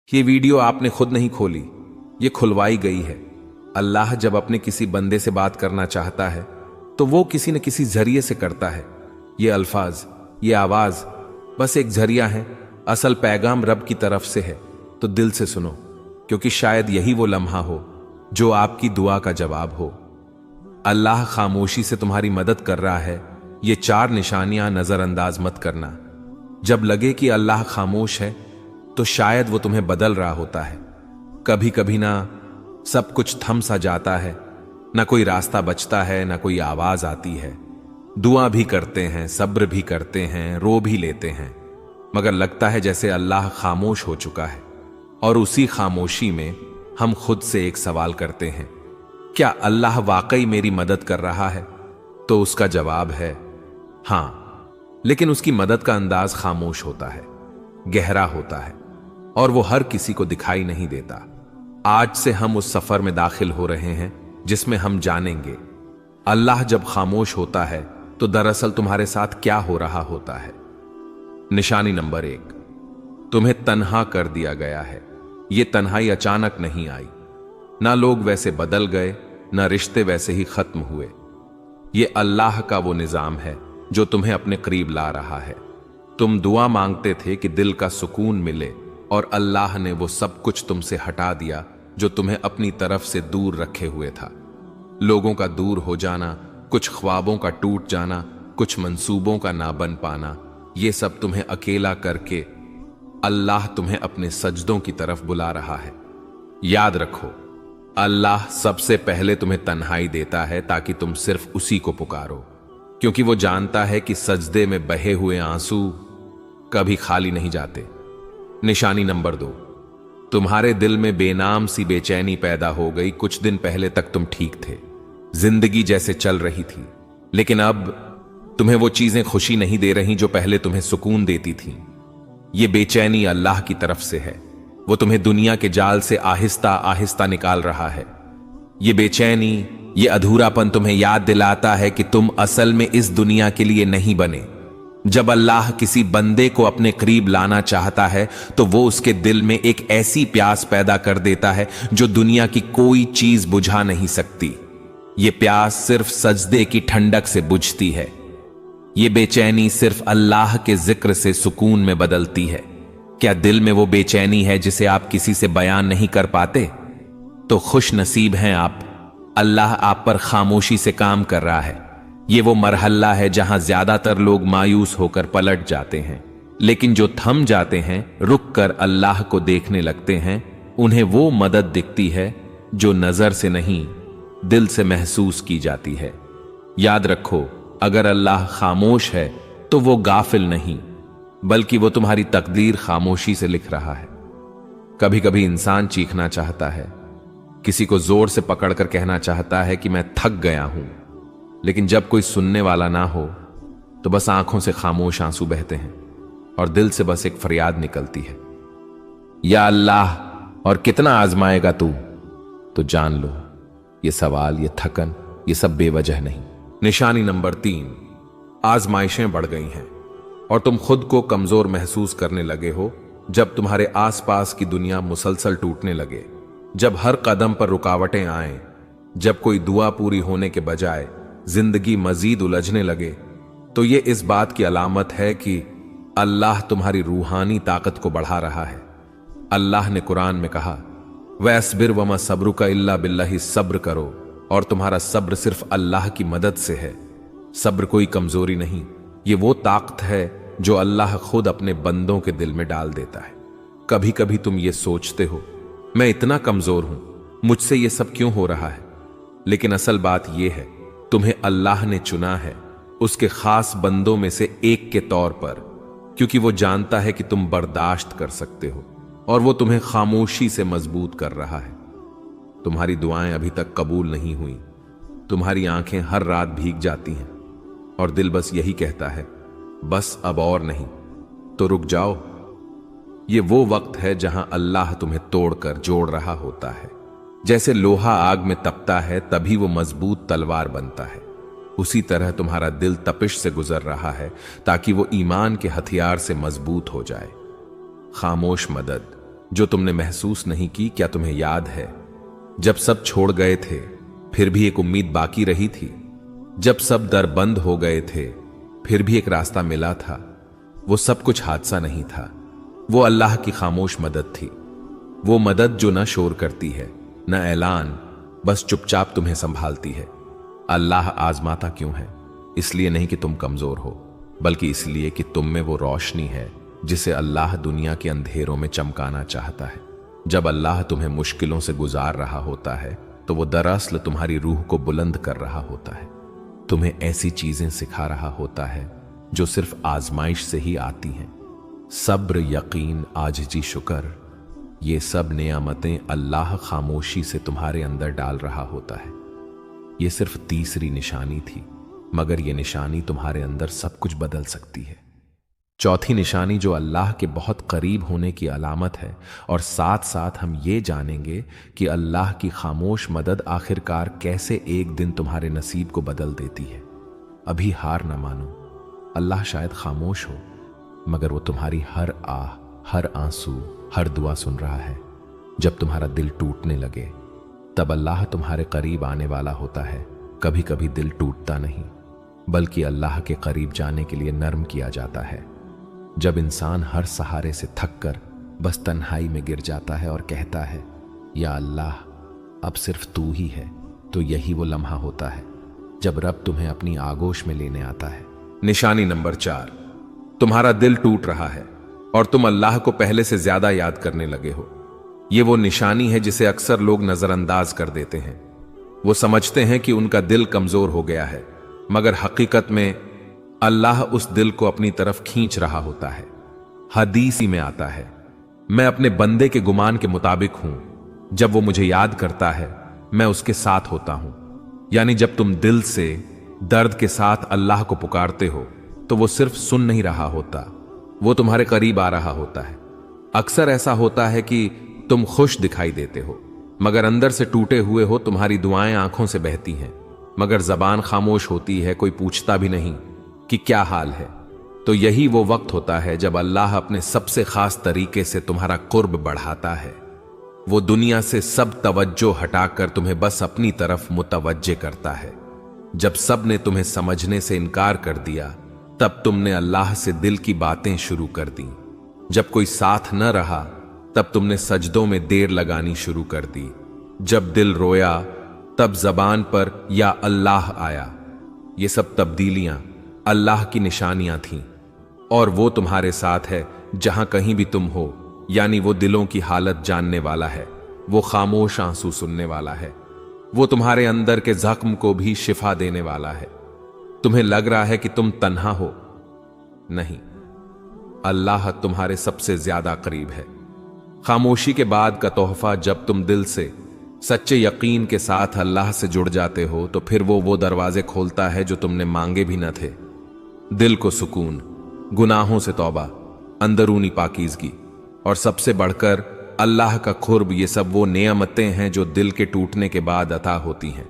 ये वीडियो आपने खुद नहीं खोली, ये खुलवाई गई है। अल्लाह जब अपने किसी बंदे से बात करना चाहता है तो वो किसी न किसी जरिए से करता है। ये अल्फाज, ये आवाज बस एक जरिया है, असल पैगाम रब की तरफ से है। तो दिल से सुनो, क्योंकि शायद यही वो लम्हा हो जो आपकी दुआ का जवाब हो। अल्लाह खामोशी से तुम्हारी मदद कर रहा है, ये 4 निशानियां नजरअंदाज मत करना। जब लगे कि अल्लाह खामोश है तो शायद वो तुम्हें बदल रहा होता है। कभी कभी ना सब कुछ थम सा जाता है, ना कोई रास्ता बचता है, ना कोई आवाज आती है। दुआ भी करते हैं, सब्र भी करते हैं, रो भी लेते हैं, मगर लगता है जैसे अल्लाह खामोश हो चुका है। और उसी खामोशी में हम खुद से एक सवाल करते हैं, क्या अल्लाह वाकई मेरी मदद कर रहा है? तो उसका जवाब है हां, लेकिन उसकी मदद का अंदाज खामोश होता है, गहरा होता है, और वो हर किसी को दिखाई नहीं देता। आज से हम उस सफर में दाखिल हो रहे हैं जिसमें हम जानेंगे अल्लाह जब खामोश होता है तो दरअसल तुम्हारे साथ क्या हो रहा होता है। निशानी नंबर 1, तुम्हें तन्हा कर दिया गया है। यह तन्हाई अचानक नहीं आई, ना लोग वैसे बदल गए, ना रिश्ते वैसे ही खत्म हुए। यह अल्लाह का वो निजाम है जो तुम्हें अपने करीब ला रहा है। तुम दुआ मांगते थे कि दिल का सुकून मिले, और अल्लाह ने वो सब कुछ तुमसे हटा दिया जो तुम्हें अपनी तरफ से दूर रखे हुए था। लोगों का दूर हो जाना, कुछ ख्वाबों का टूट जाना, कुछ मंसूबों का ना बन पाना, ये सब तुम्हें अकेला करके अल्लाह तुम्हें अपने सजदों की तरफ बुला रहा है। याद रखो, अल्लाह सबसे पहले तुम्हें तन्हाई देता है ताकि तुम सिर्फ उसी को पुकारो, क्योंकि वो जानता है कि सजदे में बहे हुए आंसू कभी खाली नहीं जाते। निशानी नंबर 2, तुम्हारे दिल में बेनाम सी बेचैनी पैदा हो गई। कुछ दिन पहले तक तुम ठीक थे, जिंदगी जैसे चल रही थी, लेकिन अब तुम्हें वो चीजें खुशी नहीं दे रही जो पहले तुम्हें सुकून देती थीं। ये बेचैनी अल्लाह की तरफ से है, वो तुम्हें दुनिया के जाल से आहिस्ता आहिस्ता निकाल रहा है। ये बेचैनी, ये अधूरापन तुम्हें याद दिलाता है कि तुम असल में इस दुनिया के लिए नहीं बने। जब अल्लाह किसी बंदे को अपने करीब लाना चाहता है तो वो उसके दिल में एक ऐसी प्यास पैदा कर देता है जो दुनिया की कोई चीज बुझा नहीं सकती। ये प्यास सिर्फ सजदे की ठंडक से बुझती है। ये बेचैनी सिर्फ अल्लाह के जिक्र से सुकून में बदलती है। क्या दिल में वो बेचैनी है जिसे आप किसी से बयान नहीं कर पाते? तो खुश नसीब हैं आप, अल्लाह आप पर खामोशी से काम कर रहा है। ये वो मरहला है जहां ज्यादातर लोग मायूस होकर पलट जाते हैं, लेकिन जो थम जाते हैं, रुक कर अल्लाह को देखने लगते हैं, उन्हें वो मदद दिखती है जो नजर से नहीं, दिल से महसूस की जाती है। याद रखो, अगर अल्लाह खामोश है तो वो गाफिल नहीं, बल्कि वो तुम्हारी तकदीर खामोशी से लिख रहा है। कभी कभी इंसान चीखना चाहता है, किसी को जोर से पकड़कर कहना चाहता है कि मैं थक गया हूं, लेकिन जब कोई सुनने वाला ना हो तो बस आंखों से खामोश आंसू बहते हैं और दिल से बस एक फरियाद निकलती है, या अल्लाह, और कितना आजमाएगा तू? तो जान लो, ये सवाल, ये थकन, ये सब बेवजह नहीं। निशानी नंबर 3, आजमाइशें बढ़ गई हैं और तुम खुद को कमजोर महसूस करने लगे हो। जब तुम्हारे आसपास की दुनिया मुसलसल टूटने लगे, जब हर कदम पर रुकावटें आए, जब कोई दुआ पूरी होने के बजाय जिंदगी मजीद उलझने लगे, तो ये इस बात की अलामत है कि अल्लाह तुम्हारी रूहानी ताकत को बढ़ा रहा है। अल्लाह ने कुरान में कहा, वस्बिर वमा सब्रुका इल्ला बिल्लाहि, सब्र करो और तुम्हारा सब्र सिर्फ अल्लाह की मदद से है। सब्र कोई कमजोरी नहीं, ये वो ताकत है जो अल्लाह खुद अपने बंदों के दिल में डाल देता है। कभी कभी तुम ये सोचते हो, मैं इतना कमजोर हूं, मुझसे ये सब क्यों हो रहा है? लेकिन असल बात यह है, तुम्हें अल्लाह ने चुना है उसके खास बंदों में से एक के तौर पर, क्योंकि वो जानता है कि तुम बर्दाश्त कर सकते हो, और वो तुम्हें खामोशी से मजबूत कर रहा है। तुम्हारी दुआएं अभी तक कबूल नहीं हुई, तुम्हारी आंखें हर रात भीग जाती हैं और दिल बस यही कहता है, बस अब और नहीं। तो रुक जाओ, ये वो वक्त है जहां अल्लाह तुम्हें तोड़कर जोड़ रहा होता है। जैसे लोहा आग में तपता है तभी वो मजबूत तलवार बनता है, उसी तरह तुम्हारा दिल तपिश से गुजर रहा है ताकि वो ईमान के हथियार से मजबूत हो जाए। खामोश मदद, जो तुमने महसूस नहीं की। क्या तुम्हें याद है जब सब छोड़ गए थे फिर भी एक उम्मीद बाकी रही थी? जब सब दर बंद हो गए थे फिर भी एक रास्ता मिला था। वो सब कुछ हादसा नहीं था, वो अल्लाह की खामोश मदद थी। वो मदद जो न शोर करती है न ऐलान, बस चुपचाप तुम्हें संभालती है। अल्लाह आजमाता क्यों है? इसलिए नहीं कि तुम कमजोर हो, बल्कि इसलिए कि तुम में वो रोशनी है जिसे अल्लाह दुनिया के अंधेरों में चमकाना चाहता है। जब अल्लाह तुम्हें मुश्किलों से गुजार रहा होता है तो वो दरअसल तुम्हारी रूह को बुलंद कर रहा होता है। तुम्हें ऐसी चीजें सिखा रहा होता है जो सिर्फ आजमाइश से ही आती हैं। सब्र, यकीन, आजिज़ी, शुक्र, ये सब नेमतें अल्लाह खामोशी से तुम्हारे अंदर डाल रहा होता है। ये सिर्फ तीसरी निशानी थी, मगर ये निशानी तुम्हारे अंदर सब कुछ बदल सकती है। चौथी निशानी जो अल्लाह के बहुत करीब होने की अलामत है, और साथ साथ हम ये जानेंगे कि अल्लाह की खामोश मदद आखिरकार कैसे एक दिन तुम्हारे नसीब को बदल देती है। अभी हार न मानो। अल्लाह शायद खामोश हो, मगर वो तुम्हारी हर आह, हर आंसू, हर दुआ सुन रहा है। जब तुम्हारा दिल टूटने लगे तब अल्लाह तुम्हारे करीब आने वाला होता है। कभी कभी दिल टूटता नहीं, बल्कि अल्लाह के करीब जाने के लिए नर्म किया जाता है। जब इंसान हर सहारे से थक कर बस तन्हाई में गिर जाता है और कहता है, या अल्लाह अब सिर्फ तू ही है, तो यही वो लम्हा होता है जब रब तुम्हें अपनी आगोश में लेने आता है। निशानी नंबर 4, तुम्हारा दिल टूट रहा है और तुम अल्लाह को पहले से ज्यादा याद करने लगे हो। ये वो निशानी है जिसे अक्सर लोग नजरअंदाज कर देते हैं। वो समझते हैं कि उनका दिल कमजोर हो गया है, मगर हकीकत में अल्लाह उस दिल को अपनी तरफ खींच रहा होता है। हदीस में आता है, मैं अपने बंदे के गुमान के मुताबिक हूं, जब वो मुझे याद करता है मैं उसके साथ होता हूं। यानी जब तुम दिल से दर्द के साथ अल्लाह को पुकारते हो तो वो सिर्फ सुन नहीं रहा होता, वो तुम्हारे करीब आ रहा होता है। अक्सर ऐसा होता है कि तुम खुश दिखाई देते हो, मगर अंदर से टूटे हुए हो। तुम्हारी दुआएं आंखों से बहती हैं, मगर जबान खामोश होती है, कोई पूछता भी नहीं कि क्या हाल है। तो यही वो वक्त होता है जब अल्लाह अपने सबसे खास तरीके से तुम्हारा कुर्ब बढ़ाता है। वो दुनिया से सब तवज्जो हटाकर तुम्हें बस अपनी तरफ मुतवज्जे करता है। जब सब ने तुम्हें समझने से इनकार कर दिया, तब तुमने अल्लाह से दिल की बातें शुरू कर दी। जब कोई साथ न रहा, तब तुमने सजदों में देर लगानी शुरू कर दी। जब दिल रोया, तब जबान पर या अल्लाह आया। ये सब तब्दीलियां अल्लाह की निशानियां थीं, और वो तुम्हारे साथ है जहां कहीं भी तुम हो। यानी वो दिलों की हालत जानने वाला है, वो खामोश आंसू सुनने वाला है, वो तुम्हारे अंदर के जख्म को भी शिफा देने वाला है। तुम्हें लग रहा है कि तुम तन्हा हो, नहीं, अल्लाह तुम्हारे सबसे ज्यादा करीब है। खामोशी के बाद का तोहफा, जब तुम दिल से सच्चे यकीन के साथ अल्लाह से जुड़ जाते हो, तो फिर वो दरवाजे खोलता है जो तुमने मांगे भी न थे। दिल को सुकून, गुनाहों से तौबा, अंदरूनी पाकीज़गी और सबसे बढ़कर अल्लाह का खुर्ब, ये सब वो नेमतें हैं जो दिल के टूटने के बाद अता होती हैं।